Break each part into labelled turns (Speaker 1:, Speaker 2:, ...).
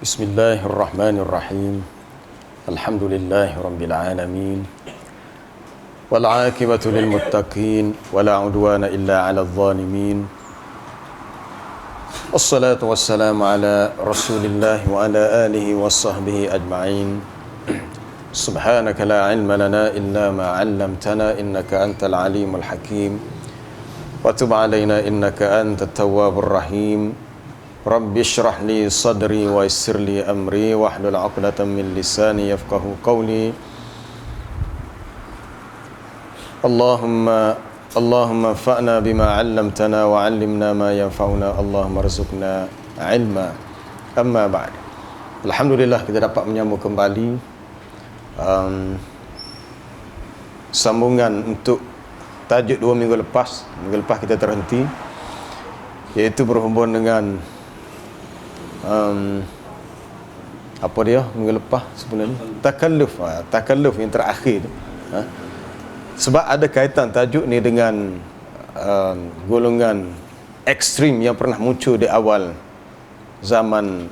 Speaker 1: Bismillahirrahmanirrahim. Alhamdulillahi rabbil alamin. Wal 'aqibatu lil muttaqin wa la 'udwana illa 'alal zalimin. Wassalatu wassalamu ala Rasulillah wa ala alihi washabbihi ajma'in. Subhanaka la 'ilma lana illa ma 'allamtana innaka antal alimul hakim. Wa tub 'alaina innaka antat tawwabur rahim. Rabbi shrah li sadri wa yassir li amri wahlul 'uqdatam min lisani yafqahu qawli. Allahumma anfa'na bima 'allamtana wa 'allimna ma yanfa'una. Allahumma rzuqna 'ilma. Amma ba'd. Alhamdulillah kita dapat menyambung kembali sambungan untuk tajuk 2 minggu lepas. Minggu lepas kita terhenti, iaitu berhubung dengan apa dia minggu lepas sebenarnya, takalluf yang terakhir sebab ada kaitan tajuk ni dengan golongan ekstrim yang pernah muncul di awal zaman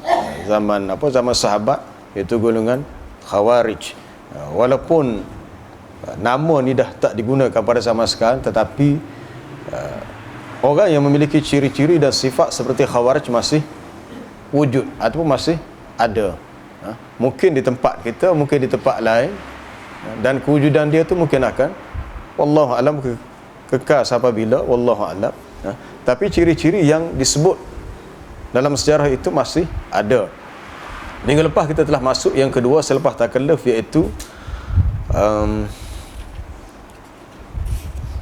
Speaker 1: sahabat, iaitu golongan Khawarij. Walaupun nama ni dah tak digunakan pada zaman sekarang, tetapi orang yang memiliki ciri-ciri dan sifat seperti Khawarij masih wujud ataupun masih ada. Mungkin di tempat kita, mungkin di tempat lain, dan kewujudan dia tu mungkin akan, wallahu alam, kekal sampai bila, wallahu alam. Tapi ciri-ciri yang disebut dalam sejarah itu masih ada. Minggu lepas kita telah masuk yang kedua selepas takalluf, iaitu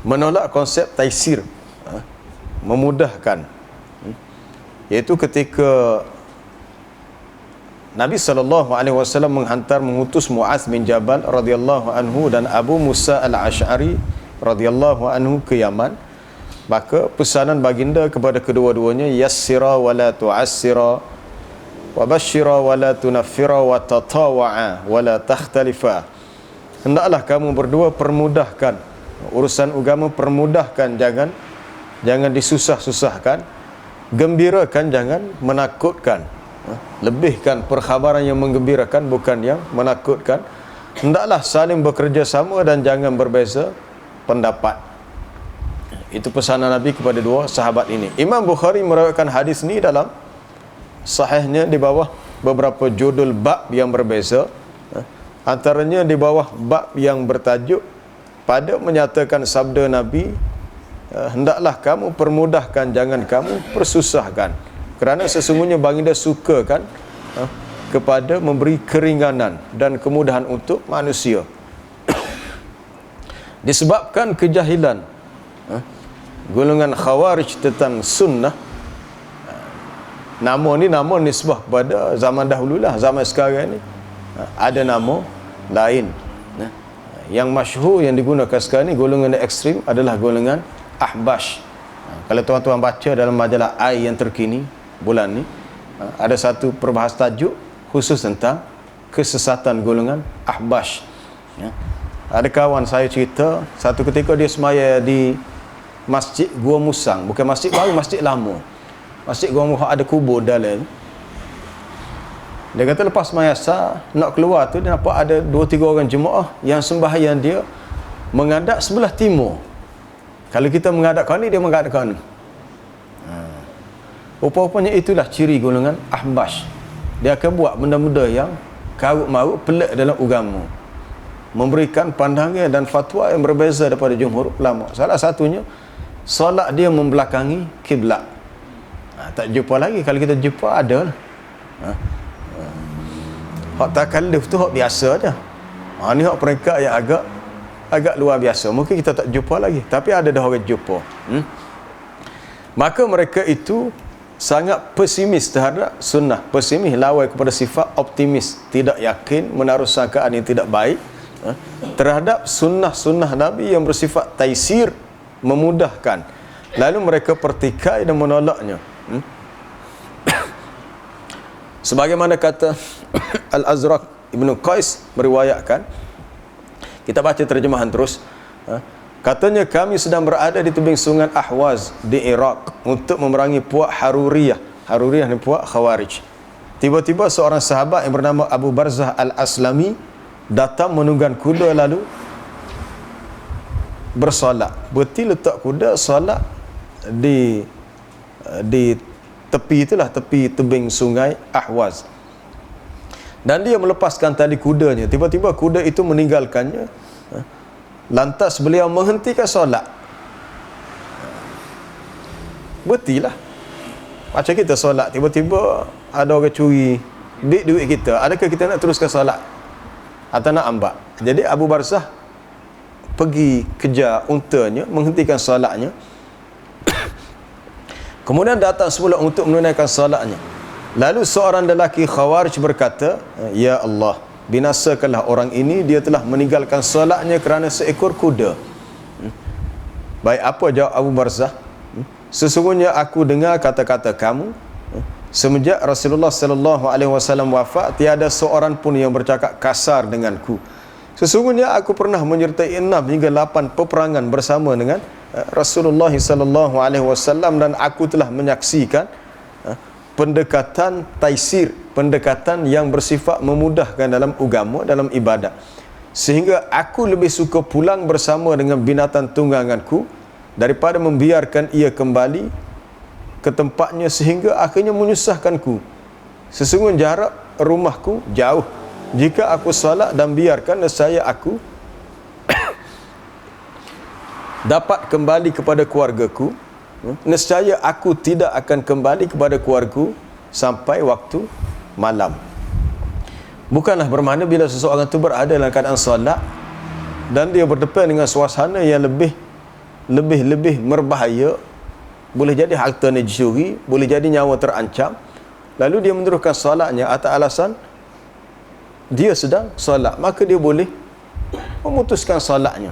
Speaker 1: menolak konsep taisir, memudahkan. Iaitu ketika Nabi SAW mengutus Mu'adz bin Jabal radhiyallahu anhu dan Abu Musa al-Ash'ari radhiyallahu anhu ke Yaman, maka pesanan baginda kepada kedua-duanya, yassira wa la tu'assira wa basyira wa la tunaffira wa tatawa'a wa la takhtalifa. Hendaklah kamu berdua permudahkan urusan agama, permudahkan, jangan disusah-susahkan, gembirakan, jangan menakutkan. Lebihkan perkhabaran yang menggembirakan, bukan yang menakutkan. Hendaklah saling bekerja sama dan jangan berbeza pendapat. Itu pesanan Nabi kepada dua sahabat ini. Imam Bukhari meriwayatkan hadis ni dalam sahihnya di bawah beberapa judul bab yang berbeza. Antaranya di bawah bab yang bertajuk pada menyatakan sabda Nabi, hendaklah kamu permudahkan, jangan kamu persusahkan. Kerana sesungguhnya baginda suka kan kepada memberi keringanan dan kemudahan untuk manusia. Disebabkan kejahilan golongan Khawarij tentang sunnah, nama nisbah pada zaman dahulu lah. Zaman sekarang ni ada nama lain. Yang masyhur yang digunakan sekarang ni, golongan ekstrim, adalah golongan Ahbash. Kalau tuan-tuan baca dalam majalah AI yang terkini bulan ni, ada satu perbahas tajuk khusus tentang kesesatan golongan Ahbash. Ada kawan saya cerita, satu ketika dia semaya di Masjid Gua Musang, bukan masjid baru, masjid lama. Masjid Gua Musang ada kubur dalam. Dia kata lepas semaya asar nak keluar tu, dia nampak ada 2-3 orang jemaah yang sembahyang dia menghadap sebelah timur. Kalau kita menghadap kanan, dia menghadap kanan. Rupa-rupanya itulah ciri golongan Ahbash. Dia akan buat benda-benda yang karut-marut, pelik dalam agama, memberikan pandangan dan fatwa yang berbeza daripada jumhur ulama. Salah satunya, solat dia membelakangi kiblat. Tak jumpa lagi. Kalau kita jumpa, ada lah. Hak takalluf tu hak biasa je. Ni hak peringkat yang agak luar biasa. Mungkin kita tak jumpa lagi, tapi ada dah orang jumpa. Maka mereka itu sangat pesimis terhadap sunnah. Pesimis lawan kepada sifat optimis, tidak yakin, menaruh sangkaan yang tidak baik terhadap sunnah-sunnah Nabi yang bersifat taisir, memudahkan. Lalu mereka pertikai dan menolaknya. Sebagaimana kata Al-Azraq Ibn Qais meriwayatkan, kita baca terjemahan terus. Katanya, kami sedang berada di tebing sungai Ahwaz di Iraq untuk memerangi puak Haruriyah. Haruriyah ni puak Khawarij. tiba-tiba seorang sahabat yang bernama Abu Barzah Al-Aslami datang menunggang kuda lalu bersolat. Berhenti letak kuda, solat di tepi itulah, tepi tebing sungai Ahwaz. Dan dia melepaskan tali kudanya. Tiba-tiba kuda itu meninggalkannya. Lantas beliau menghentikan solat. Berhentilah. Macam kita solat, tiba-tiba ada orang curi duit kita. Adakah kita nak teruskan solat atau nak ambak? Jadi Abu Barzah pergi kejar untanya, menghentikan solatnya. Kemudian datang semula untuk menunaikan solatnya. Lalu seorang lelaki Khawarij berkata, "Ya Allah, binasakanlah orang ini, dia telah meninggalkan solatnya kerana seekor kuda." Baik, apa jawab Abu Barzah? "Sesungguhnya aku dengar kata-kata kamu, semenjak Rasulullah sallallahu alaihi wasallam wafat, tiada seorang pun yang bercakap kasar denganku. Sesungguhnya aku pernah menyertai 6 hingga 8 peperangan bersama dengan Rasulullah sallallahu alaihi wasallam, dan aku telah menyaksikan pendekatan taisir, pendekatan yang bersifat memudahkan dalam agama, dalam ibadat. Sehingga aku lebih suka pulang bersama dengan binatang tungganganku daripada membiarkan ia kembali ke tempatnya sehingga akhirnya menyusahkanku. Sesungguhnya jarak rumahku jauh. Jika aku solat dan biarkan nescaya aku dapat kembali kepada keluargaku. Nescaya aku tidak akan kembali kepada keluargaku sampai waktu malam." Bukanlah bermakna bila seseorang itu berada dalam keadaan solat dan dia berdepan dengan suasana yang lebih berbahaya, boleh jadi hartanya dicuri, boleh jadi nyawa terancam, lalu dia meneruskan solatnya atas alasan dia sedang solat, maka dia boleh memutuskan solatnya.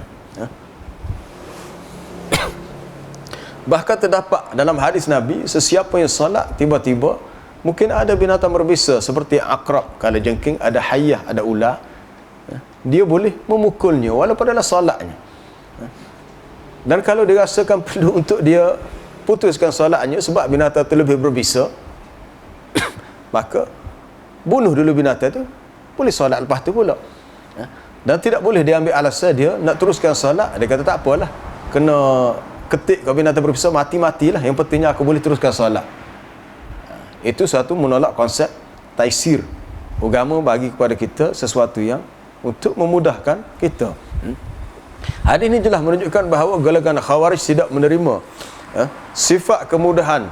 Speaker 1: Bahkan terdapat dalam hadis Nabi, sesiapa yang solat tiba-tiba, mungkin ada binatang berbisa seperti akrab, kalau jengking, ada hayah, ada ular, dia boleh memukulnya walaupun dalam solatnya. Dan kalau dia rasakan perlu untuk dia putuskan solatnya sebab binatang itu lebih berbisa, maka bunuh dulu binatang itu, boleh solat lepas tu pula. Dan tidak boleh dia ambil alasan dia nak teruskan solat, dia kata tak apalah, kena ketik kau binatang berbisa, mati-matilah, yang pentingnya aku boleh teruskan solat. Itu satu menolak konsep taisir. Agama bagi kepada kita sesuatu yang untuk memudahkan kita. Hadis ini jelas menunjukkan bahawa golongan Khawarij tidak menerima sifat kemudahan,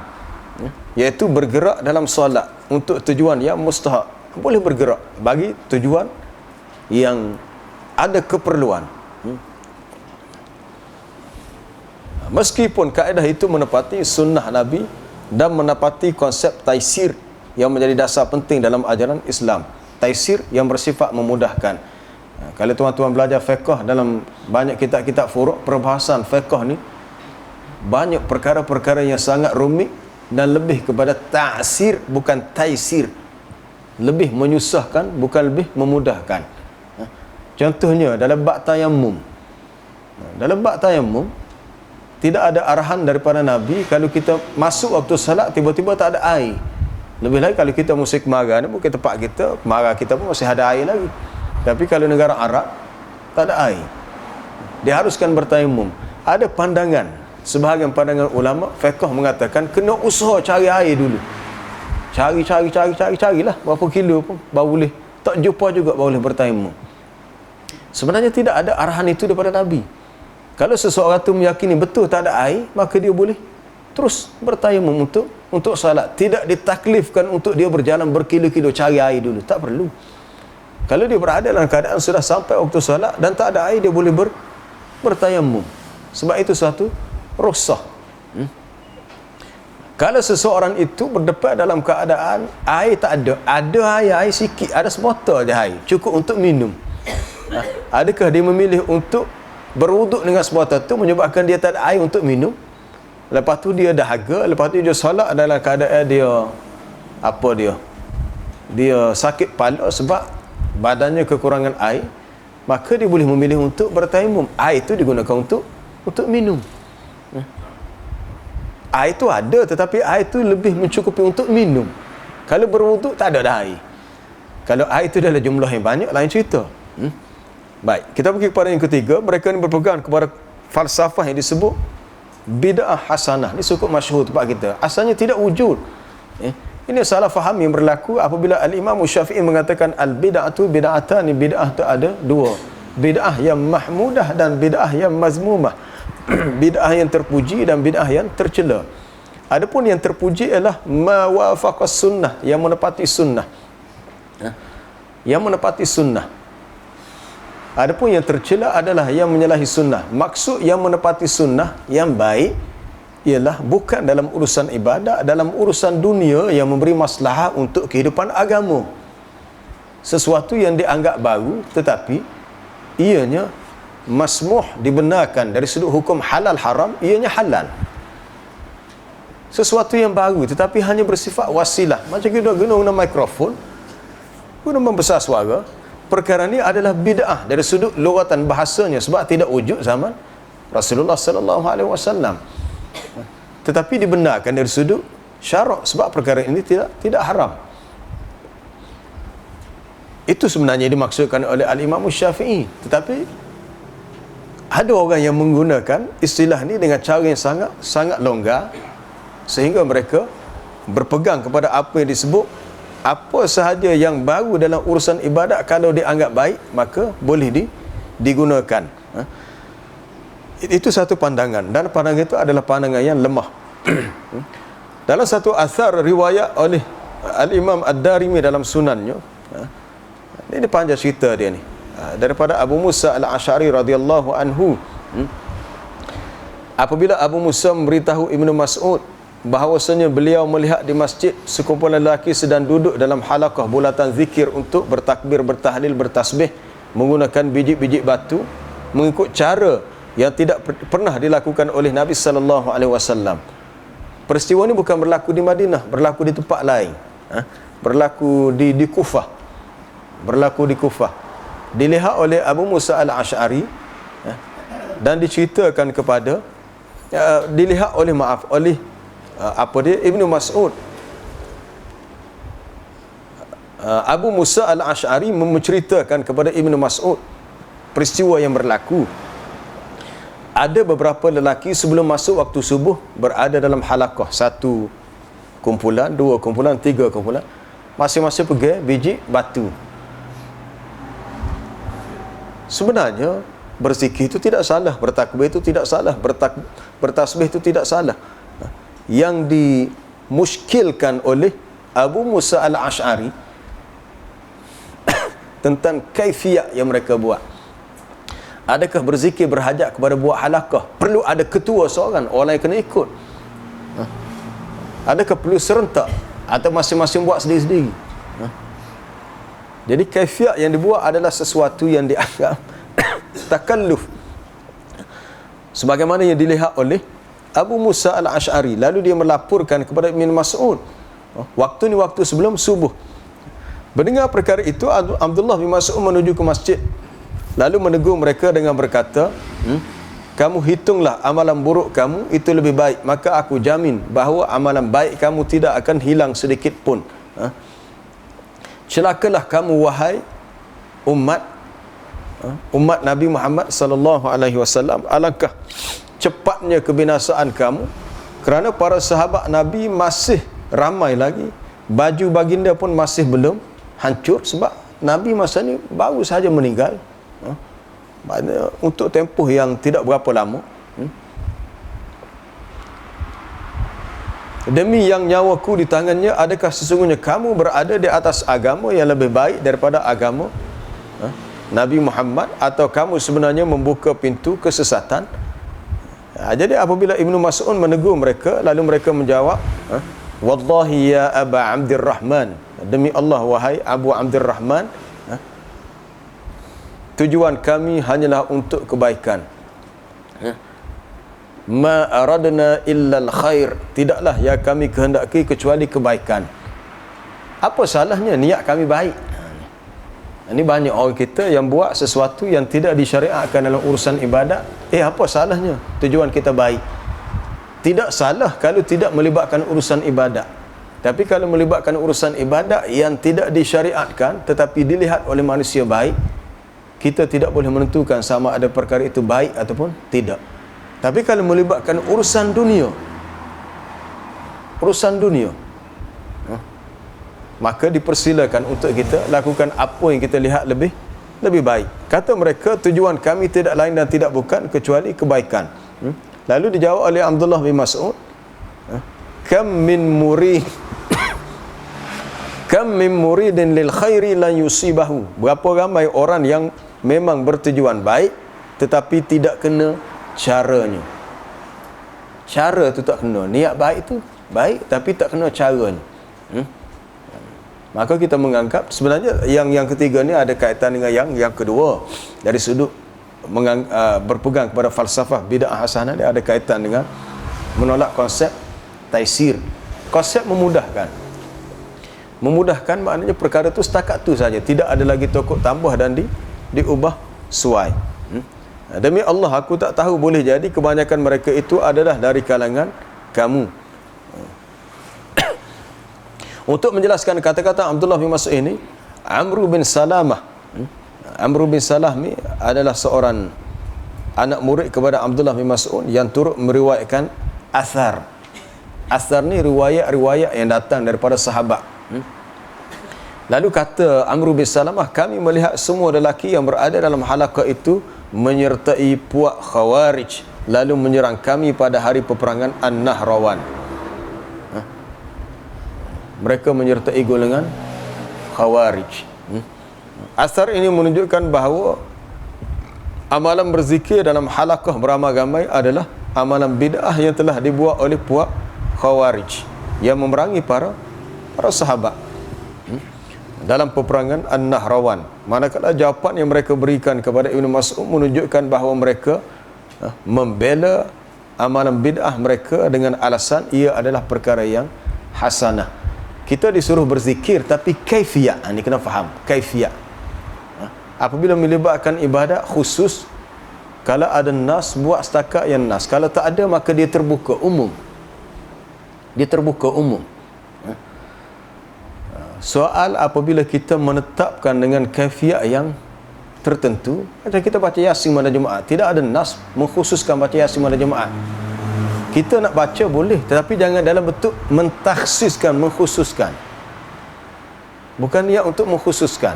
Speaker 1: iaitu bergerak dalam solat untuk tujuan yang mustahak. Boleh bergerak bagi tujuan yang ada keperluan. Meskipun kaedah itu menepati sunnah Nabi dan menepati konsep taisir yang menjadi dasar penting dalam ajaran Islam. Taisir yang bersifat memudahkan. Kalau tuan-tuan belajar fiqh, dalam banyak kitab-kitab furu', perbahasan fiqh ni banyak perkara-perkara yang sangat rumit dan lebih kepada ta'sir bukan taisir. Lebih menyusahkan bukan lebih memudahkan. Contohnya dalam bab tayammum. Dalam bab tayammum tidak ada arahan daripada Nabi kalau kita masuk waktu salat tiba-tiba tak ada air. Lebih lagi kalau kita musim kemarau ni, mungkin tempat kita kemarau kita pun masih ada air lagi. Tapi kalau negara Arab tak ada air, diharuskan bertayamum. Ada pandangan, sebahagian pandangan ulama fiqh mengatakan kena usaha cari air dulu. Carilah berapa kilo pun baru boleh. Tak jumpa juga baru boleh bertayamum. Sebenarnya tidak ada arahan itu daripada Nabi. Kalau seseorang itu meyakini betul tak ada air, maka dia boleh terus bertayamum untuk salat. Tidak ditaklifkan untuk dia berjalan berkilo-kilo cari air dulu. Tak perlu. Kalau dia berada dalam keadaan sudah sampai waktu salat dan tak ada air, dia boleh bertayamum. Sebab itu satu rukhsah. Kalau seseorang itu berdepan dalam keadaan air tak ada, ada air sikit, ada sebotol je air, cukup untuk minum. Adakah dia memilih untuk berwuduk dengan sebotol tu menyebabkan dia tak ada air untuk minum? Lepas tu dia dahaga, lepas tu dia solat dalam keadaan dia sakit kepala sebab badannya kekurangan air, maka dia boleh memilih untuk bertayamum. Air itu digunakan untuk minum. Air itu ada, tetapi air itu lebih mencukupi untuk minum. Kalau berwuduk tak ada dah air. Kalau air itu adalah jumlah yang banyak, lain cerita. Baik, kita pergi kepada yang ketiga. Mereka ni berpegang kepada falsafah yang disebut bid'ah hasanah. Ini cukup masyhur tempat kita. Asalnya tidak wujud. Ini salah faham yang berlaku apabila Al-Imam Syafi'i mengatakan al-bid'atu bid'atani, bid'ah itu ada dua. Bid'ah yang mahmudah dan bid'ah yang mazmumah. Bid'ah yang terpuji dan bid'ah yang tercela. Adapun yang terpuji ialah ma wafaqas sunnah, yang menepati sunnah. Yang menepati sunnah. Adapun yang tercela adalah yang menyalahi sunnah. Maksud yang menepati sunnah yang baik ialah bukan dalam urusan ibadat, dalam urusan dunia yang memberi maslahah untuk kehidupan agama. Sesuatu yang dianggap baru tetapi ianya masmuh, dibenarkan dari sudut hukum halal haram, ianya halal. Sesuatu yang baru tetapi hanya bersifat wasilah. Macam kita guna mikrofon, guna membesar suara. Perkara ini adalah bid'ah dari sudut lugatan bahasanya sebab tidak wujud zaman Rasulullah sallallahu alaihi wasallam. Tetapi dibenarkan dari sudut syarak sebab perkara ini tidak haram. Itu sebenarnya dimaksudkan oleh Al-Imam Syafi'i. Tetapi ada orang yang menggunakan istilah ini dengan cara yang sangat longgar sehingga mereka berpegang kepada apa yang disebut apa sahaja yang baru dalam urusan ibadat kalau dianggap baik maka boleh digunakan. Itu satu pandangan, dan pandangan itu adalah pandangan yang lemah. Dalam satu asar riwayat oleh Al-Imam Ad-Darimi dalam sunannya, ini panjang cerita dia ni, daripada Abu Musa Al-Asy'ari radhiyallahu anhu. Apabila Abu Musa memberitahu Ibnu Mas'ud bahawasanya beliau melihat di masjid sekumpulan lelaki sedang duduk dalam halaqah bulatan zikir untuk bertakbir, bertahlil, bertasbih menggunakan biji-biji batu mengikut cara yang tidak pernah dilakukan oleh Nabi sallallahu alaihi wasallam. Peristiwa ini bukan berlaku di Madinah, berlaku di tempat lain. Berlaku di Kufah. Berlaku di Kufah. Dilihat oleh Abu Musa Al-Asy'ari dan diceritakan kepada dilihat oleh Ibnu Mas'ud. Abu Musa Al-Asy'ari menceritakan kepada Ibnu Mas'ud peristiwa yang berlaku. Ada beberapa lelaki sebelum masuk waktu subuh berada dalam halaqah, satu kumpulan, dua kumpulan, tiga kumpulan, masing-masing pegang biji batu. Sebenarnya berzikir itu tidak salah, bertakbir itu tidak salah, bertasbih itu tidak salah. Yang dimuskilkan oleh Abu Musa Al-Asy'ari tentang kaifiyat yang mereka buat. Adakah berzikir berhajat kepada buat halaqah? Perlu ada ketua seorang, orang yang kena ikut? Adakah perlu serentak atau masing-masing buat sendiri-sendiri? Jadi kaifiyat yang dibuat adalah sesuatu yang dianggap takalluf, sebagaimana yang dilihat oleh Abu Musa Al-Asy'ari. Lalu dia melaporkan kepada Ibn Mas'ud waktu ni waktu sebelum subuh. Mendengar perkara itu, Abdullah bin Mas'ud menuju ke masjid lalu menegur mereka dengan berkata, kamu hitunglah amalan buruk kamu itu lebih baik, maka aku jamin bahawa amalan baik kamu tidak akan hilang sedikit pun. Celakalah kamu wahai umat Nabi Muhammad sallallahu alaihi wasallam, alangkah cepatnya kebinasaan kamu kerana para sahabat Nabi masih ramai lagi, baju baginda pun masih belum hancur sebab Nabi masa ni baru sahaja meninggal. Untuk tempoh yang tidak berapa lama. Demi yang nyawaku di tangannya, adakah sesungguhnya kamu berada di atas agama yang lebih baik daripada agama Nabi Muhammad, atau kamu sebenarnya membuka pintu kesesatan? Jadi apabila Ibnu Mas'ud menegur mereka, lalu mereka menjawab, wallahi ya Aba Abdurrahman, demi Allah wahai Abu Abdurrahman, tujuan kami hanyalah untuk kebaikan. Ma aradna illa al-khair, tidaklah yang kami kehendaki kecuali kebaikan. Apa salahnya niat kami baik? Ini banyak orang kita yang buat sesuatu yang tidak disyariatkan dalam urusan ibadat. Apa salahnya? Tujuan kita baik. Tidak salah kalau tidak melibatkan urusan ibadat. Tapi kalau melibatkan urusan ibadat yang tidak disyariatkan tetapi dilihat oleh manusia baik, kita tidak boleh menentukan sama ada perkara itu baik ataupun tidak. Tapi kalau melibatkan urusan dunia, maka dipersilakan untuk kita lakukan apa yang kita lihat lebih baik. Kata mereka, tujuan kami tidak lain dan tidak bukan kecuali kebaikan. Lalu dijawab oleh Abdullah bin Mas'ud, kam min muridin lil khairi la yusibahu. Berapa ramai orang yang memang bertujuan baik tetapi tidak kena caranya. Cara tu tak kena. Niat baik tu baik tapi tak kena caranya. Maka kita menganggap sebenarnya yang ketiga ni ada kaitan dengan yang kedua. Dari sudut berpegang kepada falsafah bid'ah hasanah, dia ada kaitan dengan menolak konsep taisir. Konsep memudahkan maknanya perkara tu setakat tu saja, tidak ada lagi tokok tambah dan diubah suai. Demi Allah aku tak tahu, boleh jadi kebanyakan mereka itu adalah dari kalangan kamu. Untuk menjelaskan kata-kata Abdullah bin Mas'ud ini, Amr bin Salamah ni adalah seorang anak murid kepada Abdullah bin Mas'ud yang turut meriwayatkan asar. Asar ni riwayat-riwayat yang datang daripada sahabat. Lalu kata Amr bin Salamah, kami melihat semua lelaki yang berada dalam halaqah itu menyertai puak Khawarij lalu menyerang kami pada hari peperangan An-Nahrawan. Mereka menyertai golongan Khawarij. Asar ini menunjukkan bahawa amalan berzikir dalam halaqah beramai-ramai adalah amalan bid'ah yang telah dibuat oleh puak Khawarij yang memerangi para sahabat dalam peperangan An-Nahrawan. Manakala jawapan yang mereka berikan kepada Ibnu Mas'ud menunjukkan bahawa mereka membela amalan bid'ah mereka dengan alasan ia adalah perkara yang hasanah. Kita disuruh berzikir tapi kaifiyah, ini kena faham, kaifiyah. Apabila melibatkan ibadat khusus, kalau ada nas buat setakat yang nas, kalau tak ada maka dia terbuka umum. Soal apabila kita menetapkan dengan kaifiyah yang tertentu, macam kita baca Yasin pada Jumaat, tidak ada nas mengkhususkan baca Yasin pada Jumaat. Kita nak baca boleh, tetapi jangan dalam bentuk mentakhsiskan, mengkhususkan. Bukan niat untuk mengkhususkan.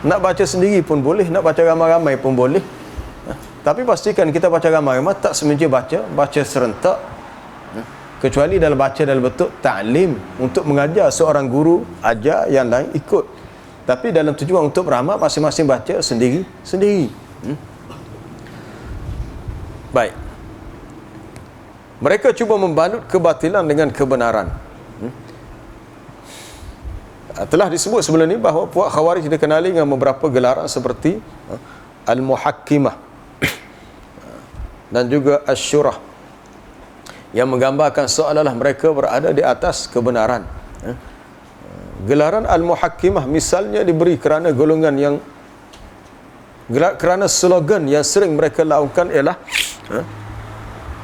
Speaker 1: Nak baca sendiri pun boleh, nak baca ramai-ramai pun boleh. Tapi pastikan kita baca ramai-ramai, tak semestinya baca serentak. Kecuali dalam baca dalam bentuk ta'lim, untuk mengajar seorang guru, ajar yang lain ikut. Tapi dalam tujuan untuk beramah, masing-masing baca sendiri. Baik. Mereka cuba membalut kebatilan dengan kebenaran. Telah disebut sebelum ini bahawa puak Khawarij dikenali dengan beberapa gelaran seperti Al-Muhakkimah dan juga Asy-Syurah, yang menggambarkan seolah-olah mereka berada di atas kebenaran. Gelaran Al-Muhakkimah misalnya diberi kerana kerana slogan yang sering mereka lakukan ialah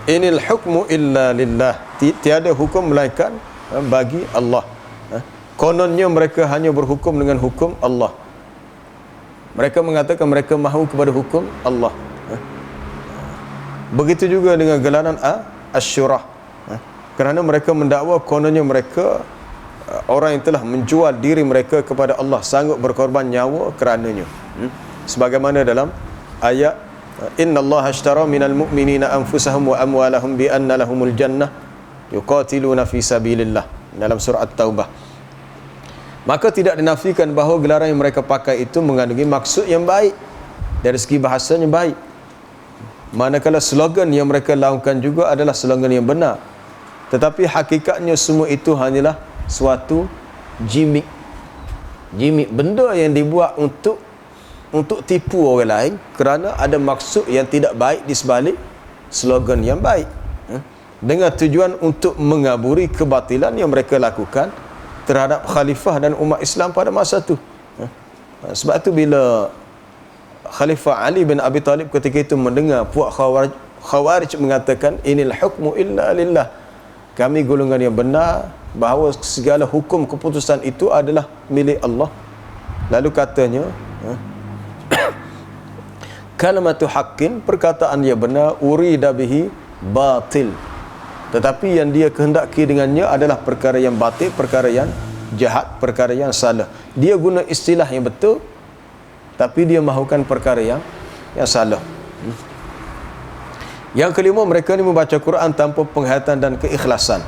Speaker 1: Inil hukmu illa lillah, tiada hukum melainkan bagi Allah. Kononnya mereka hanya berhukum dengan hukum Allah. Mereka mengatakan mereka mahu kepada hukum Allah. Begitu juga dengan gelaran Asy-Syurah, kerana mereka mendakwa kononnya mereka orang yang telah menjual diri mereka kepada Allah, sanggup berkorban nyawa kerananya. Sebagaimana dalam ayat Inna Allah ashtara minal mu'minina anfusahum wa amwalahum bi anna lahumul jannah yuqatiluna fi sabilillah, dalam surah At-Taubah. Maka tidak dinafikan bahawa gelaran yang mereka pakai itu mengandungi maksud yang baik, dari segi bahasanya baik. Manakala slogan yang mereka lakukan juga adalah slogan yang benar, tetapi hakikatnya semua itu hanyalah suatu gimmick, benda yang dibuat untuk tipu orang lain kerana ada maksud yang tidak baik di sebalik slogan yang baik, dengan tujuan untuk mengaburi kebatilan yang mereka lakukan terhadap khalifah dan umat Islam pada masa itu. Sebab itu bila Khalifah Ali bin Abi Talib ketika itu mendengar puak Khawarij mengatakan inil hukmu illa lillah, kami golongan yang benar bahawa segala hukum keputusan itu adalah milik Allah. Lalu katanya, kalimatu haqqin, perkataan yang benar, urida bihi batil, tetapi yang dia kehendaki dengannya adalah perkara yang batil, perkara yang jahat, perkara yang salah. Dia guna istilah yang betul, tapi dia mahukan perkara yang salah. Yang kelima, mereka ni membaca Quran tanpa penghayatan dan keikhlasan.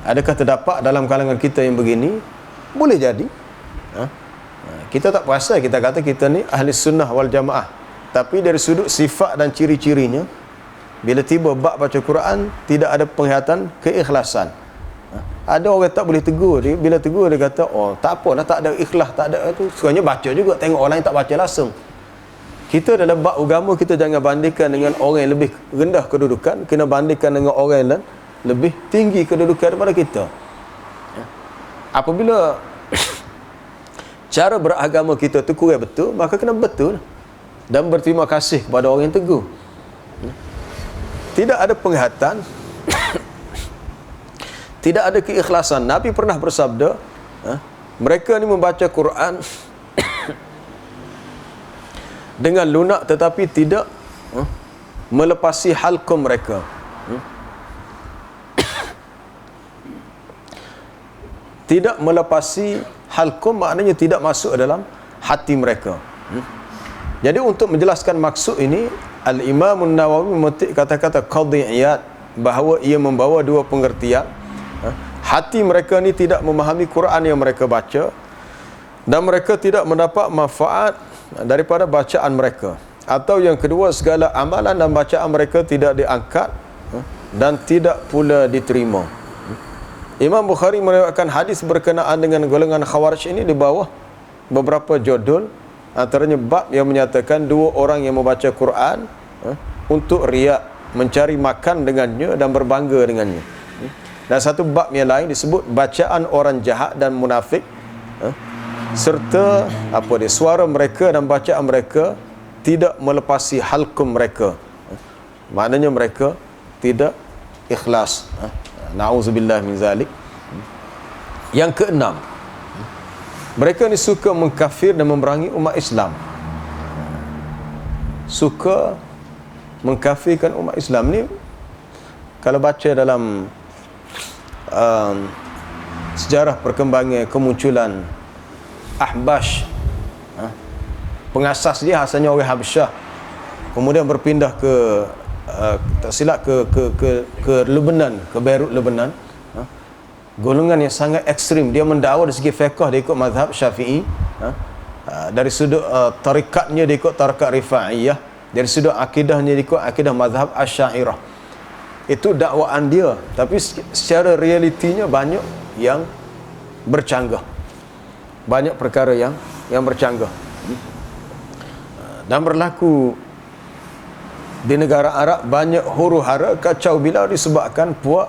Speaker 1: Adakah terdapat dalam kalangan kita yang begini? Boleh jadi. Kita tak puasa, kita kata kita ni ahli sunnah wal jamaah, tapi dari sudut sifat dan ciri-cirinya, bila tiba bab baca Quran tidak ada penghayatan, keikhlasan. Ada orang tak boleh tegur dia, bila tegur dia kata, oh tak apa lah, tak ada ikhlas, tak ada tu. Sebenarnya baca juga, tengok orang lain tak baca langsung. Kita dalam bab agama, kita jangan bandingkan dengan orang yang lebih rendah kedudukan, kena bandingkan dengan orang yang lebih tinggi kedudukan daripada kita. Apabila cara beragama kita tu kurang betul, maka kena betul dan berterima kasih kepada orang yang tegur. Tidak ada penghayatan, tidak ada keikhlasan. Nabi pernah bersabda, mereka ni membaca Quran dengan lunak tetapi tidak melepasi halqum mereka. Tidak melepasi halqum maknanya tidak masuk dalam hati mereka. Jadi untuk menjelaskan maksud ini, Al-Imam An-Nawawi memetik kata-kata Qadhi Iyad bahawa ia membawa dua pengertian. Hati mereka ni tidak memahami Quran yang mereka baca, dan mereka tidak mendapat manfaat daripada bacaan mereka. Atau yang kedua, segala amalan dan bacaan mereka tidak diangkat dan tidak pula diterima. Imam Bukhari meriwayatkan hadis berkenaan dengan golongan Khawarij ini di bawah beberapa judul, antaranya bab yang menyatakan dua orang yang membaca Quran untuk riak, mencari makan dengannya dan berbangga dengannya. Dan satu bab yang lain disebut bacaan orang jahat dan munafik, serta suara mereka dan bacaan mereka tidak melepasi halqum mereka. Maknanya mereka tidak ikhlas. Na'udzubillah min zalik. Yang keenam, mereka ni suka mengkafir dan memerangi umat Islam. Suka mengkafirkan umat Islam ni, kalau baca dalam sejarah perkembangan kemunculan Ahbash, pengasas dia asalnya orang Habsyah, kemudian berpindah ke tak silap ke Lebanon, ke Beirut, Lebanon. Golongan yang sangat ekstrim, dia mendakwa dari segi fiqh dia ikut mazhab Syafi'i, dari sudut tarikatnya dia ikut tarikat Rifa'iyah, dari sudut akidahnya dia ikut akidah mazhab Asy'ariyah. Itu dakwaan dia, tapi secara realitinya banyak yang bercanggah, banyak perkara yang bercanggah. Dan berlaku di negara Arab banyak huru-hara kacau bilau disebabkan puak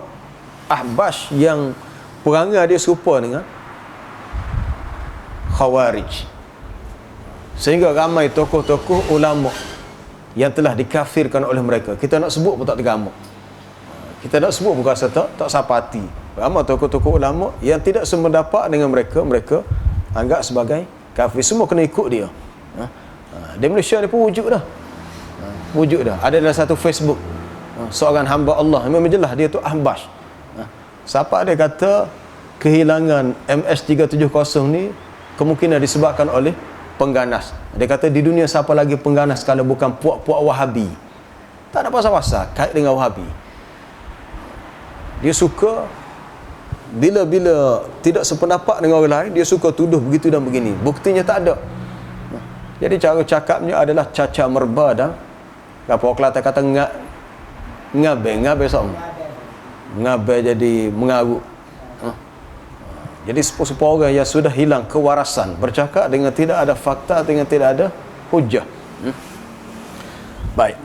Speaker 1: Ahbash yang perangai dia serupa dengan Khawarij, sehingga ramai tokoh-tokoh ulama yang telah dikafirkan oleh mereka. Kita nak sebut pun tak tergamak, kita nak sebut pun rasa tak sapati. Ramai tokoh-tokoh ulama yang tidak semendapat dengan mereka, mereka anggap sebagai kafir. Semua kena ikut dia. Di Malaysia ni pun wujud dah. Ada dalam satu Facebook seorang hamba Allah, memang jelas dia tu Ahbash. Siapa dia kata kehilangan MS-370 ni kemungkinan disebabkan oleh pengganas. Dia kata di dunia siapa lagi pengganas kalau bukan puak-puak Wahabi. Tak ada pasal-pasal kait dengan Wahabi. Dia suka bila tidak sependapat dengan orang lain, dia suka tuduh begitu dan begini, buktinya tak ada. Jadi cara cakapnya adalah caca merba dan apa orang Kelantan kata ngabe sama. Ngabe jadi mengarut. Jadi sepupu orang yang sudah hilang kewarasan bercakap dengan tidak ada fakta, dengan tidak ada hujah. Baik.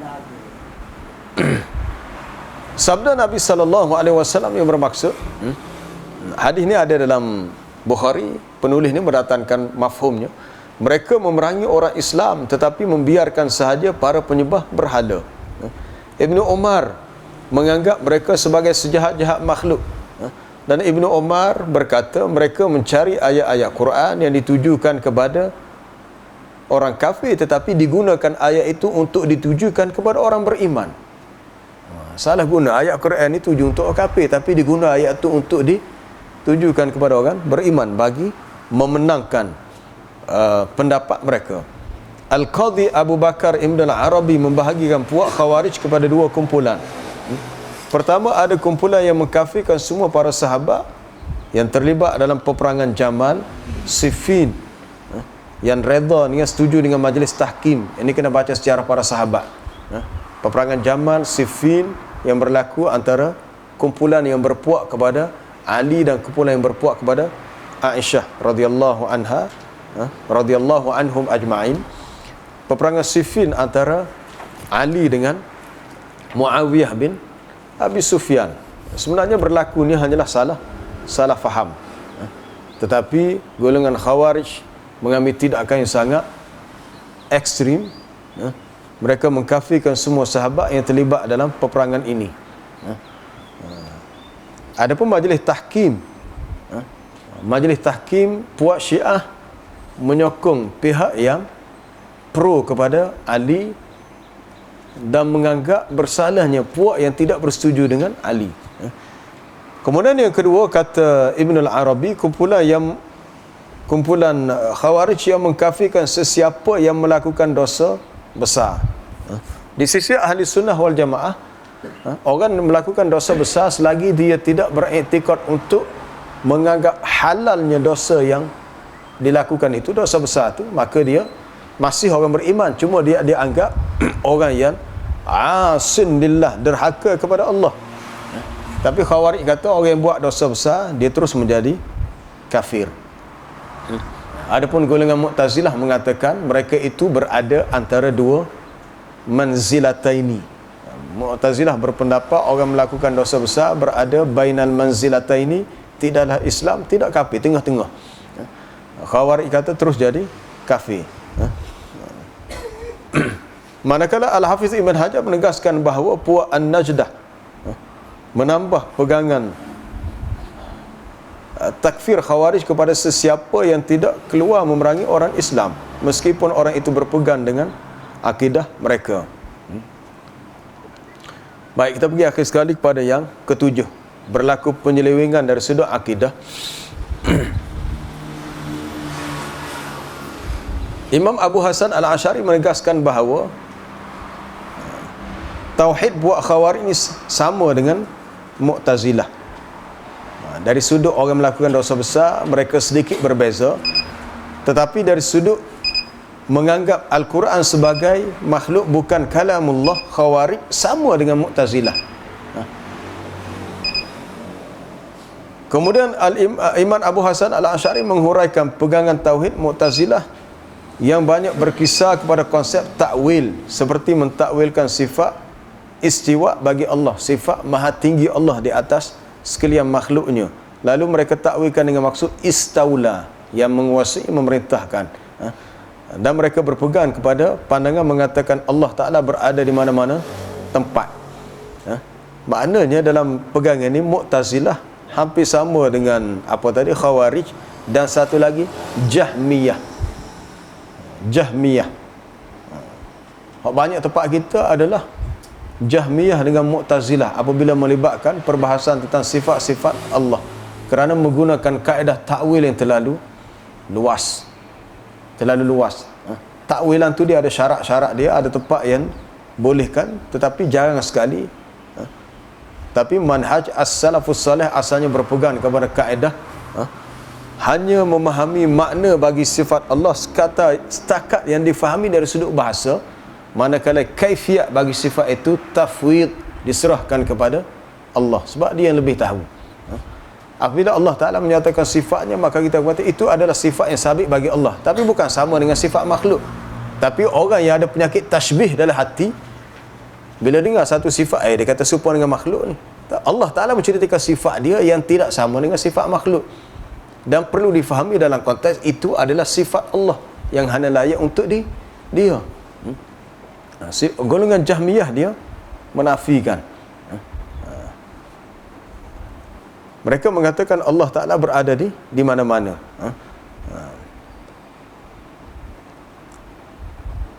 Speaker 1: Sabda Nabi sallallahu alaihi wasallam yang bermaksud, hadis ni ada dalam Bukhari, penulis ni mendatangkan mafhumnya. Mereka memerangi orang Islam tetapi membiarkan sahaja para penyembah berhala. Ibnu Umar menganggap mereka sebagai sejahat-jahat makhluk. Dan Ibnu Umar berkata mereka mencari ayat-ayat Quran yang ditujukan kepada orang kafir, tetapi digunakan ayat itu untuk ditujukan kepada orang beriman. Salah guna ayat Quran ini tuju untuk orang kafir, tapi diguna ayat itu untuk ditujukan kepada orang beriman bagi memenangkan pendapat mereka. Al-Qadhi Abu Bakar Ibn al-Arabi membahagikan puak Khawarij kepada dua kumpulan. Pertama, ada kumpulan yang mengkafirkan semua para sahabat yang terlibat dalam peperangan Jamal, Siffin, yang redha dengan setuju dengan majlis tahkim. Ini kena baca sejarah para sahabat. Peperangan Jamal, Siffin yang berlaku antara kumpulan yang berpuak kepada Ali dan kumpulan yang berpuak kepada Aisyah radhiyallahu anha, radhiyallahu anhum ajma'in. Peperangan Siffin antara Ali dengan Muawiyah bin Abi Sufyan. Sebenarnya berlaku ni hanyalah salah faham. Tetapi golongan Khawarij mengambil tindakan yang sangat ekstrim. Mereka mengkafirkan semua sahabat yang terlibat dalam peperangan ini. Adapun majlis tahkim, majlis tahkim puak Syiah menyokong pihak yang pro kepada Ali dan menganggap bersalahnya puak yang tidak bersetuju dengan Ali. Kemudian yang kedua, kata Ibn al-Arabi, kumpulan Khawarij yang mengkafirkan sesiapa yang melakukan dosa besar. Di sisi ahli sunnah wal jamaah, orang melakukan dosa besar selagi dia tidak beriktikad untuk menganggap halalnya dosa yang dilakukan itu, dosa besar itu, maka dia masih orang beriman. Cuma dia anggap orang yang asin lillah, derhaka kepada Allah. Tapi Khawarij kata orang yang buat dosa besar dia terus menjadi kafir. Adapun golongan Mu'tazilah mengatakan mereka itu berada antara dua manzilataini. Mu'tazilah berpendapat orang melakukan dosa besar berada bainal manzilataini, tidaklah Islam, tidak kafir, tengah-tengah. Khawarij kata terus jadi kafir. Manakala Al-Hafiz Ibn Hajar menegaskan bahawa puak An-Najdah menambah pegangan takfir Khawarij kepada sesiapa yang tidak keluar memerangi orang Islam, meskipun orang itu berpegang dengan akidah mereka. Baik, kita pergi akhir sekali kepada yang ketujuh, berlaku penyelewengan dari sudut akidah. Imam Abu Hasan Al-Asy'ari menegaskan bahawa tauhid buat Khawarij ini sama dengan Mu'tazilah. Dari sudut orang melakukan dosa besar mereka sedikit berbeza, tetapi dari sudut menganggap Al-Quran sebagai makhluk bukan kalamullah, Khawarij sama dengan Mu'tazilah. Kemudian Imam Abu Hasan Al-Asy'ari menghuraikan pegangan tauhid Mu'tazilah yang banyak berkisar kepada konsep takwil, seperti mentakwilkan sifat istiwa bagi Allah, sifat maha tinggi Allah di atas sekalian makhluknya. Lalu mereka takwilkan dengan maksud istaula, yang menguasai, memerintahkan. Dan mereka berpegang kepada pandangan mengatakan Allah Ta'ala berada di mana-mana tempat. Maknanya dalam pegangan ini Mu'tazilah hampir sama dengan apa tadi, Khawarij, dan satu lagi Jahmiyah. Banyak tempat kita adalah Jahmiyah dengan Mu'tazilah apabila melibatkan perbahasan tentang sifat-sifat Allah, kerana menggunakan kaedah takwil yang terlalu luas. Takwilan tu dia ada syarat-syarat dia, ada tempat yang bolehkan, tetapi jarang sekali. Tapi manhaj as-salafus salih asalnya berpegang kepada kaedah hanya memahami makna bagi sifat Allah setakat yang difahami dari sudut bahasa, manakala kaifiat bagi sifat itu tafwid, diserahkan kepada Allah, sebab dia yang lebih tahu. Apabila Allah Ta'ala menyatakan sifatnya, maka kita kata itu adalah sifat yang sabit bagi Allah, tapi bukan sama dengan sifat makhluk. Tapi orang yang ada penyakit tashbih dalam hati, bila dengar satu sifat dia kata serupa dengan makhluk ni. Allah Ta'ala menceritakan sifat dia yang tidak sama dengan sifat makhluk, dan perlu difahami dalam konteks itu adalah sifat Allah yang hanya layak untuk dia. Golongan Jahmiyah dia menafikan. Mereka mengatakan Allah Ta'ala berada di mana-mana.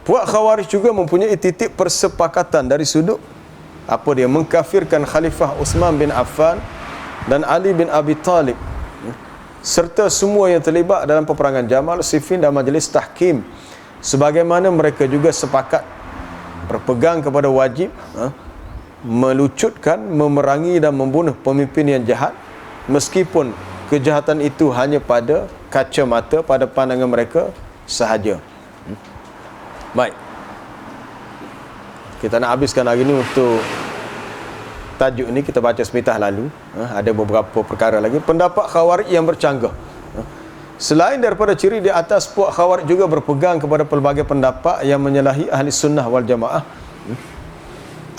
Speaker 1: Puak Khawarij juga mempunyai titik persepakatan dari sudut apa dia mengkafirkan Khalifah Uthman bin Affan dan Ali bin Abi Talib serta semua yang terlibat dalam peperangan Jamal, Siffin dan Majlis Tahkim, sebagaimana mereka juga sepakat berpegang kepada wajib melucutkan, memerangi dan membunuh pemimpin yang jahat, meskipun kejahatan itu hanya pada kacamata, pada pandangan mereka sahaja. Baik, kita nak habiskan hari ini untuk tajuk ni, kita baca sepitah lalu. Ada beberapa perkara lagi. Pendapat Khawarij yang bercanggah. Selain daripada ciri di atas, puak Khawarij juga berpegang kepada pelbagai pendapat yang menyalahi ahli sunnah wal jamaah.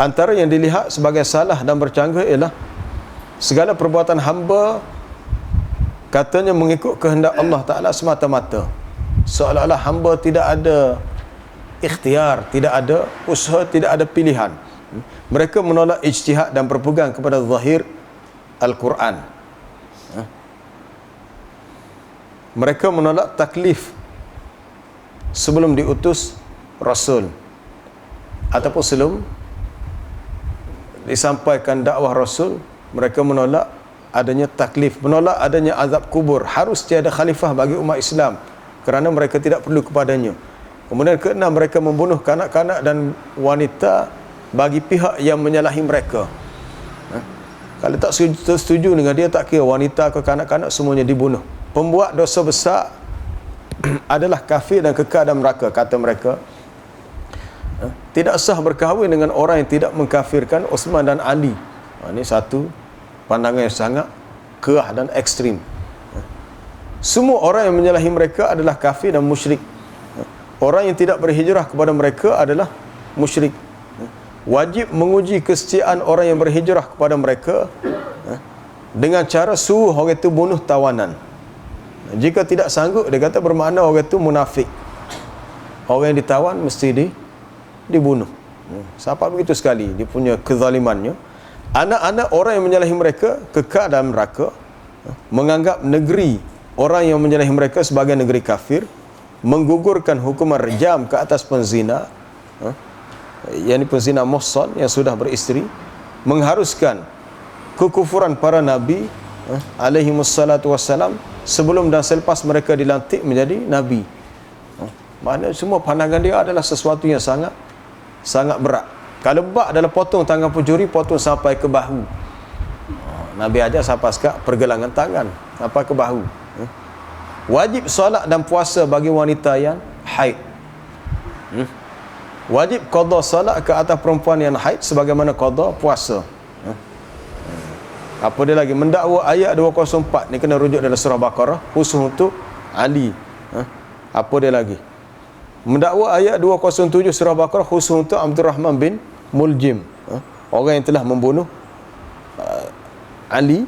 Speaker 1: Antara yang dilihat sebagai salah dan bercanggah ialah segala perbuatan hamba katanya mengikut kehendak Allah Ta'ala semata-mata, seolah-olah hamba tidak ada ikhtiar, tidak ada usaha, tidak ada pilihan. Mereka menolak ijtihad dan berpegang kepada zahir Al-Quran. Mereka menolak taklif sebelum diutus Rasul ataupun sebelum disampaikan dakwah Rasul. Mereka menolak adanya taklif, menolak adanya azab kubur, harus tiada khalifah bagi umat Islam kerana mereka tidak perlu kepadanya. Kemudian keenam, mereka membunuh kanak-kanak dan wanita bagi pihak yang menyalahi mereka. Kalau tak setuju dengan dia, tak kira wanita ke kanak-kanak, semuanya dibunuh. Pembuat dosa besar adalah kafir dan kekal dalam neraka, kata mereka. Tidak sah berkahwin dengan orang yang tidak mengkafirkan Uthman dan Ali. Ini satu pandangan yang sangat kerah dan ekstrim. Semua orang yang menyalahi mereka adalah kafir dan musyrik. Orang yang tidak berhijrah kepada mereka adalah musyrik. Wajib menguji kesetiaan orang yang berhijrah kepada mereka dengan cara suruh orang itu bunuh tawanan. Jika tidak sanggup, dia kata bermakna orang itu munafik. Orang yang ditawan mesti dibunuh. Sampai begitu sekali dia punya kezalimannya. Anak-anak orang yang menyalahi mereka kekal dalam neraka. Menganggap negeri orang yang menyalahi mereka sebagai negeri kafir, menggugurkan hukuman rejam ke atas penzina, yakni penzina muhsan yang sudah beristeri, mengharuskan kekufuran para nabi alaihi wassalatu wassalam sebelum dan selepas mereka dilantik menjadi nabi. Maknanya semua pandangan dia adalah sesuatu yang sangat berat. Kalau bak adalah potong tangan pencuri, potong sampai ke bahu. Nabi ajar sampai sekat pergelangan tangan sampai ke bahu. Wajib solat dan puasa bagi wanita yang haid. Wajib qada solat ke atas perempuan yang haid sebagaimana qada puasa. Apa dia lagi? Mendakwa ayat 204 ni kena rujuk dalam surah Baqarah khusus untuk Ali. Apa dia lagi? Mendakwa ayat 207 surah Baqarah khusus untuk Abdul Rahman bin Muljim, orang yang telah membunuh Ali.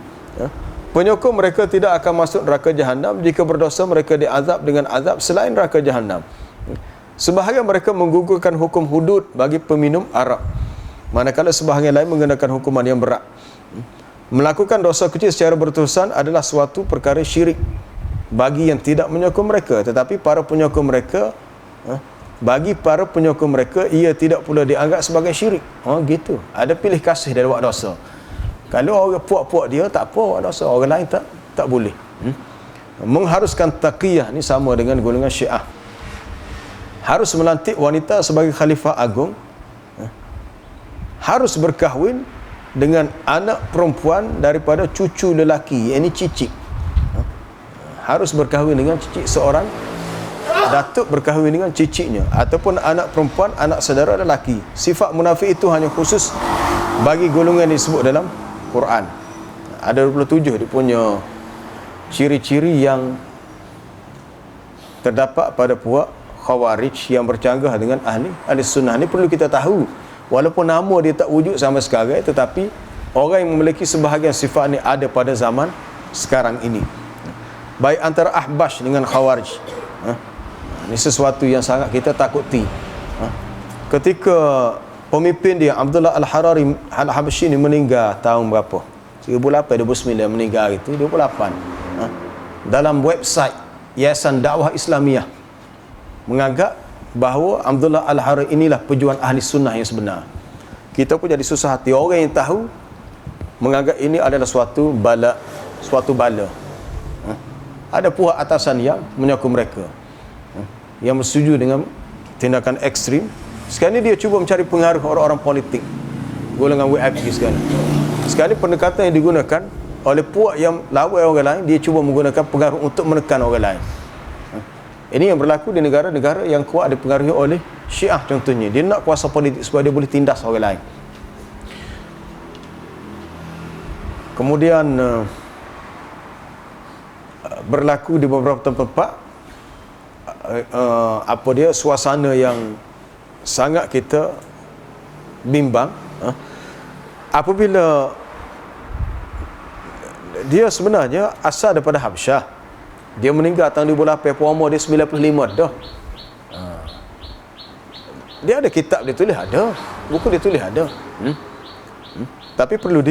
Speaker 1: Penyokong mereka tidak akan masuk neraka jahanam. Jika berdosa, mereka diazab dengan azab selain neraka jahanam. Sebahagian mereka menggugurkan hukum hudud bagi peminum arak, manakala sebahagian lain menggunakan hukuman yang berat. Melakukan dosa kecil secara berterusan adalah suatu perkara syirik bagi yang tidak menyokong mereka. Tetapi para penyokong mereka, bagi para penyokong mereka, ia tidak pula dianggap sebagai syirik. Gitu. Ada pilih kasih dari buat dosa. Kalau orang puak-puak dia, tak apa buat dosa. Orang lain tak boleh. Mengharuskan taqiyah ni sama dengan golongan Syiah. Harus melantik wanita sebagai khalifah agung. Harus berkahwin dengan anak perempuan daripada cucu lelaki, ini cicit. Harus berkahwin dengan cicit seorang, datuk berkahwin dengan cicitnya, ataupun anak perempuan, anak saudara lelaki. Sifat munafik itu hanya khusus bagi golongan yang disebut dalam Quran. Ada 27 dia punya ciri-ciri yang terdapat pada puak Khawarij yang bercanggah dengan ahli sunnah. Ini perlu kita tahu. Walaupun nama dia tak wujud sampai sekarang, tetapi orang yang memiliki sebahagian sifat ini ada pada zaman sekarang ini. Baik antara Ahbash dengan Khawarij. Ini sesuatu yang sangat kita takuti. Ketika pemimpin dia Abdullah Al-Harari Al-Habsyi ini meninggal tahun berapa? 1829 meninggal itu 28. Dalam website Yayasan Dakwah Islamiyah menganggap bahawa Abdullah Al-Harith inilah pejuang ahli sunnah yang sebenar. Kita pun jadi susah hati orang yang tahu menganggap ini adalah suatu bala. Ada pihak atasan yang menyokong mereka, yang bersetuju dengan tindakan ekstrim. Sekarang ni dia cuba mencari pengaruh orang-orang politik, golongan VIP sekarang. Sekarang ni pendekatan yang digunakan oleh puak yang lawan orang lain, dia cuba menggunakan pengaruh untuk menekan orang lain. Ini yang berlaku di negara-negara yang kuat dipengaruhi oleh Syiah contohnya. Dia nak kuasa politik supaya dia boleh tindas orang lain. Kemudian berlaku di beberapa tempat suasana yang sangat kita bimbang apabila dia sebenarnya asal daripada Habsyah. Dia meninggal tahun 2008, umur dia 95 dah. Dia ada kitab dia tulis ada, buku dia tulis ada. Tapi perlu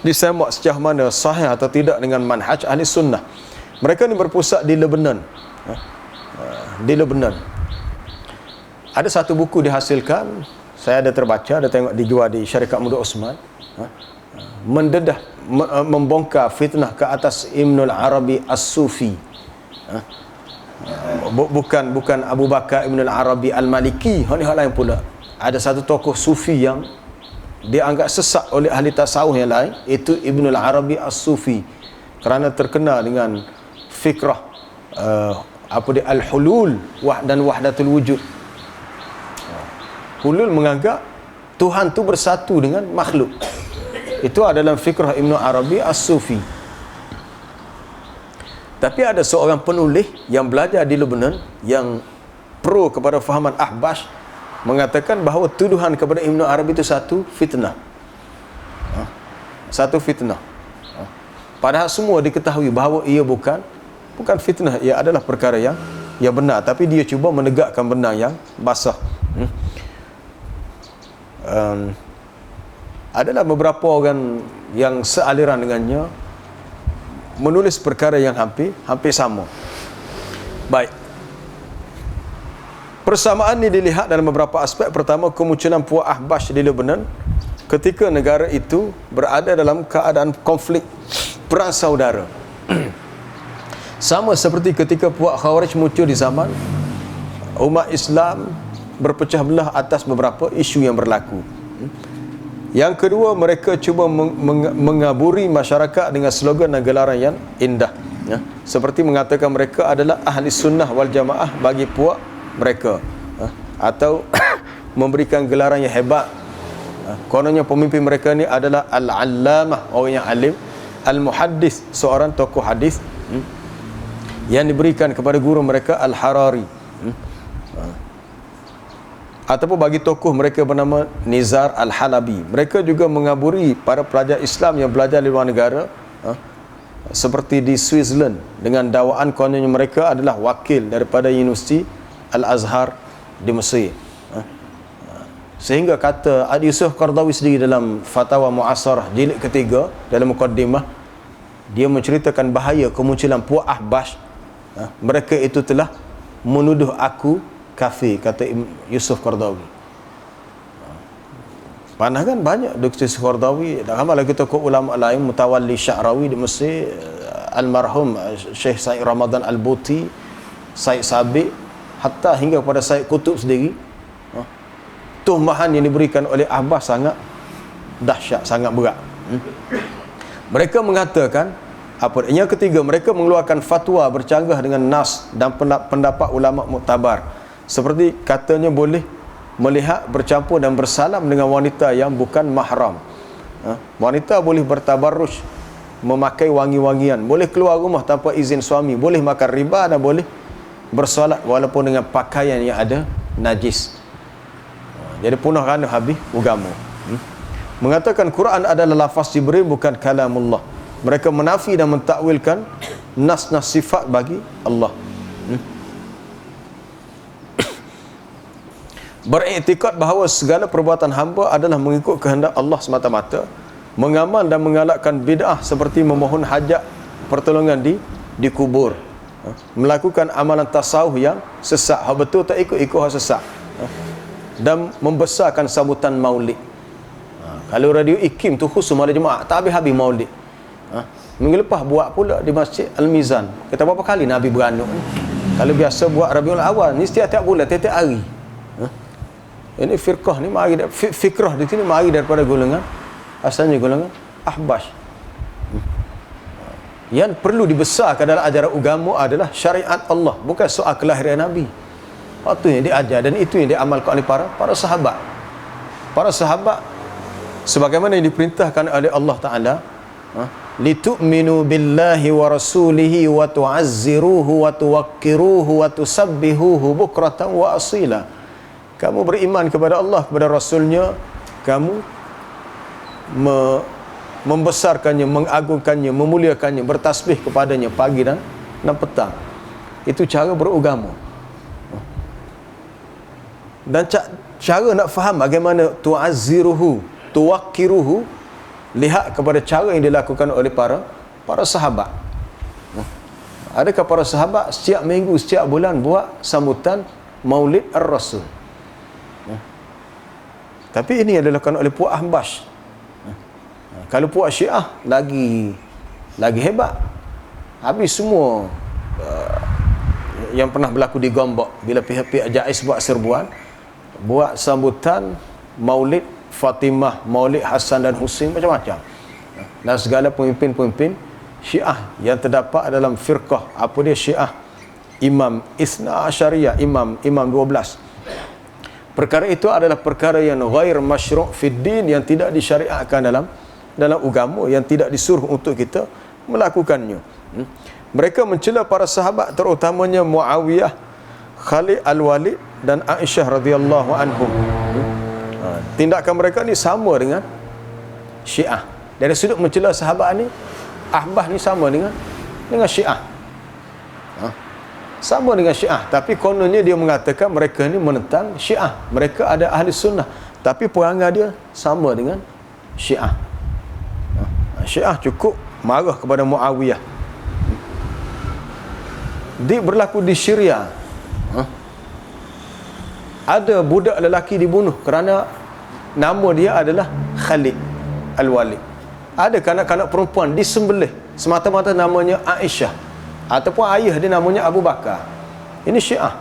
Speaker 1: disemak sejauh mana sahih atau tidak dengan manhaj ahli sunnah. Mereka ni berpusat di Lebanon. Di Lebanon. Ada satu buku dihasilkan, saya ada terbaca, ada tengok dijual di Syarikat Muda Osman. Mendedah, membongkar fitnah ke atas Ibnul Arabi As-Sufi. Bukan Abu Bakar Ibnul Arabi Al-Maliki, hal lain pula. Ada satu tokoh sufi yang dianggap sesat oleh ahli tasawuf yang lain, itu Ibnul Arabi As-Sufi, kerana terkenal dengan fikrah al-hulul dan wahdatul wujud. Hulul menganggap Tuhan tu bersatu dengan makhluk. Itu adalah fikrah Ibn Arabi As-Sufi. Tapi ada seorang penulis yang belajar di Lebanon yang pro kepada fahaman Ahbash, mengatakan bahawa tuduhan kepada Ibn Arabi itu satu fitnah. Satu fitnah. Padahal semua diketahui bahawa ia bukan fitnah, ia adalah perkara yang benar, tapi dia cuba menegakkan benar yang basah. Adalah beberapa orang yang sealiran dengannya menulis perkara yang hampir sama. Baik. Persamaan ini dilihat dalam beberapa aspek. Pertama, kemunculan puak Ahbash di Lebanon ketika negara itu berada dalam keadaan konflik perang saudara. Sama seperti ketika puak Khawarij muncul di zaman umat Islam berpecah belah atas beberapa isu yang berlaku. Yang kedua, mereka cuba mengaburi masyarakat dengan slogan dan gelaran yang indah, seperti mengatakan mereka adalah ahli sunnah wal jamaah bagi puak mereka, atau memberikan gelaran yang hebat. Kononnya pemimpin mereka ni adalah al-allamah, orang yang alim, al-muhaddis, seorang tokoh hadis yang diberikan kepada guru mereka Al-Harari, ataupun bagi tokoh mereka bernama Nizar Al-Halabi. Mereka juga mengaburi para pelajar Islam yang belajar di luar negara, seperti di Switzerland, dengan dakwaan kononnya mereka adalah wakil daripada Universiti Al-Azhar di Mesir. Sehingga kata Yusuf Qaradawi sendiri dalam Fatwa Mu'asarah jilid ketiga, dalam mukaddimah, dia menceritakan bahaya kemunculan puak Ahbash. Mereka itu telah menuduh aku kafir, kata Yusuf Qaradawi. Panah kan banyak Dr. Yusuf Qaradawi, dan ramai lagi tokoh ulama lain, Mutawalli Sya'rawi di Mesir, almarhum Syekh Said Ramadan Al-Buti, Said Sabiq, hatta hingga kepada Said Qutub sendiri. Tuhmahan yang diberikan oleh Ahbash sangat dahsyat, sangat berat. Mereka mengatakan yang ketiga, mereka mengeluarkan fatwa bercanggah dengan nas dan pendapat ulama muktabar, seperti katanya boleh melihat, bercampur dan bersalam dengan wanita yang bukan mahram. Wanita boleh bertabarruj, memakai wangi-wangian, boleh keluar rumah tanpa izin suami, boleh makan riba, dan boleh bersolat walaupun dengan pakaian yang ada najis. Jadi punah kerana habis agama. Mengatakan Quran adalah lafaz Jibril, bukan kalamullah. Mereka menafi dan mentakwilkan nas-nas sifat bagi Allah. Beriktikad bahawa segala perbuatan hamba adalah mengikut kehendak Allah semata-mata, mengamal dan mengalakkan bid'ah seperti memohon hajat pertolongan di kubur, melakukan amalan tasawuf yang sesat, hak betul tak ikut hak sesat, dan membesarkan sambutan maulid. Kalau radio IKIM tu khusus malam Jumaat, tak habis-habis maulid. Minggu lepas buat pula di Masjid Al-Mizan. Kata berapa kali Nabi beranak ni? Kalau biasa buat Rabiul Awal ni setiap bulan, tiap hari. Ini firqah ni mari fikrah di sini mari daripada golongan asalnya golongan Ahbash. Yang perlu dibesarkan dalam ajaran agama adalah syariat Allah, bukan soal kelahiran Nabi. Itu yang diajar dan itu yang diamalkan oleh para sahabat. Para sahabat sebagaimana yang diperintahkan oleh Allah Taala, litu'minu billahi wa rasulihi wa tu'azziruhu wa tuwaqqiruhu wa tusabbihuhu bukratan wa asila. Kamu beriman kepada Allah, kepada Rasulnya, kamu membesarkannya, mengagungkannya, memuliakannya, bertasbih kepadanya pagi dan petang. Itu cara beragama. Dan cara nak faham bagaimana tu'azziruhu, tuwaqqiruhu, lihat kepada cara yang dilakukan oleh para sahabat. Adakah para sahabat setiap minggu, setiap bulan buat sambutan Maulid Ar-Rasul? Tapi ini yang dilakukan oleh puak Ahbash. Kalau puak Syiah lagi hebat. Habis semua yang pernah berlaku di Gombak bila pihak-pihak Jais buat serbuan, buat sambutan Maulid Fatimah, Maulid Hasan dan Husain, macam-macam. Dan segala pemimpin-pemimpin Syiah yang terdapat dalam firqah apa dia Syiah Imam Isna Asyariyah, Imam 12. Perkara itu adalah perkara yang ghair masyru' fid din, yang tidak disyariatkan dalam agama, yang tidak disuruh untuk kita melakukannya. Mereka mencela para sahabat, terutamanya Muawiyah, Khalid Al-Walid dan Aisyah radhiyallahu anhum. Tindakan mereka ni sama dengan Syiah. Dari sudut mencela sahabat ni, Ahbah ni sama dengan Syiah. Sama dengan Syiah, tapi kononnya dia mengatakan mereka ni menentang Syiah. Mereka ada ahli sunnah, tapi perangai dia sama dengan Syiah. Syiah cukup marah kepada Muawiyah. Berlaku di Syria. Ada budak lelaki dibunuh kerana nama dia adalah Khalid Al-Walid. Ada kanak-kanak perempuan disembelih semata-mata namanya Aisyah, ataupun ayah dia namanya Abu Bakar. Ini Syiah.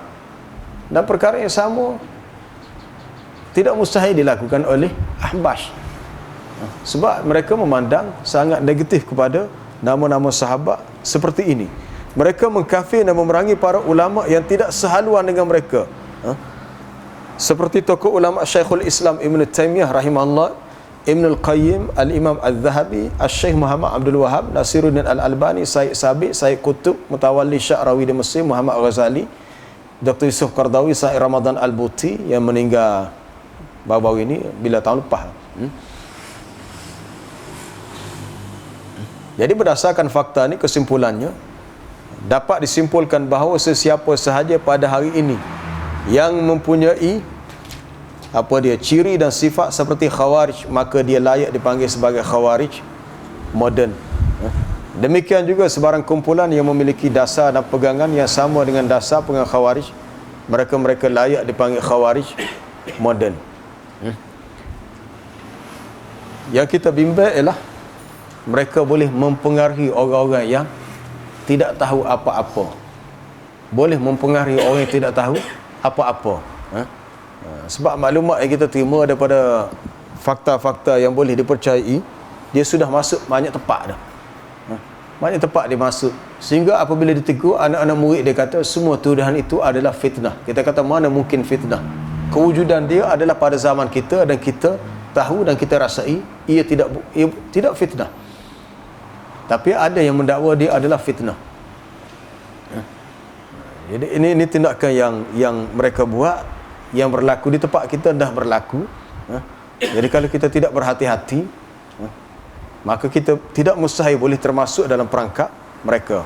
Speaker 1: Dan perkara yang sama tidak mustahil dilakukan oleh Ahbash. Sebab mereka memandang sangat negatif kepada nama-nama sahabat seperti ini. Mereka mengkafir dan memerangi para ulama yang tidak sehaluan dengan mereka. Seperti tokoh ulama Syekhul Islam Ibn Taymiyah rahimahullah, Ibn Al-Qayyim, Al-Imam Al-Zahabi, Al-Syeikh Muhammad Abdul Wahab, Nasiruddin Al-Albani, Sayyid Sabiq, Sayyid Qutub, Mutawalli Sya'rawi di Mesir, Muhammad Ghazali, Dr. Yusuf Qardawi, Sayyid Ramadan Al-Buti yang meninggal baru-baru ini bila tahun lepas. Jadi berdasarkan fakta ni, kesimpulannya dapat disimpulkan bahawa sesiapa sahaja pada hari ini yang mempunyai ciri dan sifat seperti Khawarij, maka dia layak dipanggil sebagai Khawarij moden. Demikian juga sebarang kumpulan yang memiliki dasar dan pegangan yang sama dengan dasar pegangan Khawarij, mereka layak dipanggil Khawarij moden. Yang kita bimbang ialah mereka boleh mempengaruhi orang-orang yang tidak tahu apa-apa. Boleh mempengaruhi orang yang tidak tahu apa-apa. Sebab maklumat yang kita terima daripada fakta-fakta yang boleh dipercayai, dia sudah masuk banyak tempat dah. Banyak tempat dia masuk. Sehingga apabila ditegur, anak-anak murid dia kata semua tuduhan itu adalah fitnah. Kita kata mana mungkin fitnah? Kewujudan dia adalah pada zaman kita dan kita tahu dan kita rasai ia tidak fitnah. Tapi ada yang mendakwa dia adalah fitnah. Jadi ini tindakan yang mereka buat, yang berlaku di tempat kita dah berlaku. Jadi kalau kita tidak berhati-hati, maka kita tidak mustahil boleh termasuk dalam perangkap mereka.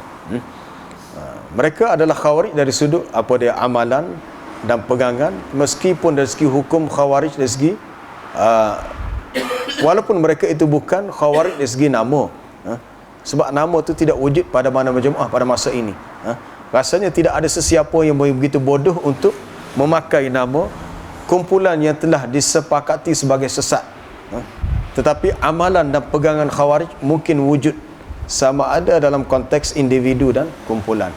Speaker 1: Mereka adalah Khawarij dari sudut amalan dan pegangan, meskipun dari segi hukum Khawarij, dari segi walaupun mereka itu bukan khawarij dari segi nama, sebab nama itu tidak wujud pada mana berjemaah pada masa ini. Rasanya tidak ada sesiapa yang begitu bodoh untuk memakai nama kumpulan yang telah disepakati sebagai sesat. Tetapi amalan dan pegangan khawarij mungkin wujud, sama ada dalam konteks individu dan kumpulan.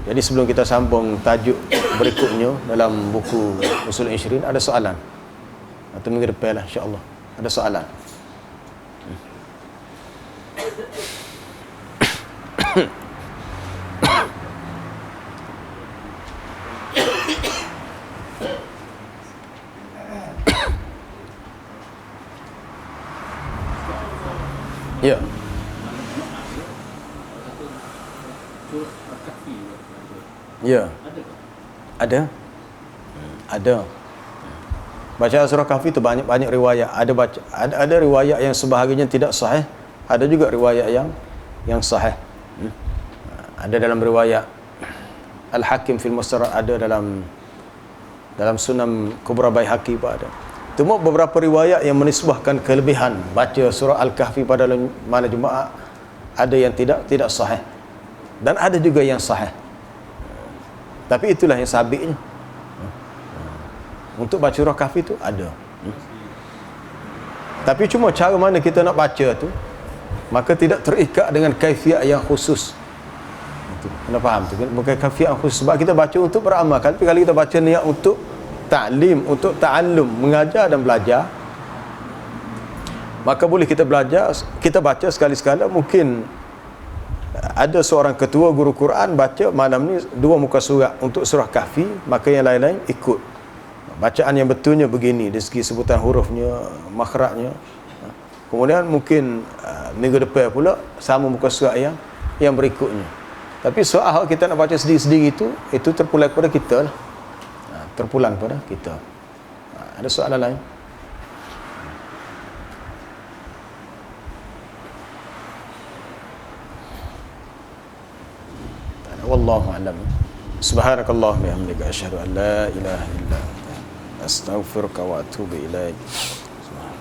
Speaker 1: Jadi sebelum kita sambung tajuk berikutnya dalam buku Usul Ishrin, ada soalan atau minggu depan lah insya-Allah ada soalan. Ya. Ya. Ada. Bacaan surah Kahfi itu banyak riwayat. Ada riwayat yang sebahagiannya tidak sahih, ada juga riwayat yang sahih. Ada dalam riwayat Al-Hakim fil Musnad, ada dalam Sunan Kubra Baihaqi pun ada. Cuma beberapa riwayat yang menisbahkan kelebihan baca surah Al-Kahfi pada malam Jumaat, ada yang tidak sahih dan ada juga yang sahih. Tapi itulah yang sabitnya. Untuk baca surah Kahfi itu ada. Tapi cuma cara mana kita nak baca tu, maka tidak terikat dengan kaifiat yang khusus. Itu kena faham tu, bukan kaifiat yang khusus. Sebab kita baca untuk beramal. Tapi kalau kita baca niat untuk ta'lim, untuk ta'allum, mengajar dan belajar, maka boleh kita belajar, kita baca sekali-sekala. Mungkin ada seorang ketua guru Quran baca malam ni 2 muka surat untuk surah Kahfi, maka yang lain-lain ikut. Bacaan yang betulnya begini dari segi sebutan hurufnya, makhrajnya. Kemudian mungkin minggu depan pula sama muka surat yang berikutnya. Tapi soal kita nak baca sendiri-sendiri itu terpulang kepada kita lah. Terpulang kepada kita. Ada soalan lain? Wallahu a'lam. Subhanakallahumma wa bihamdika asyhadu an la ilaha illa anta astaghfiruka wa atubu ilaik.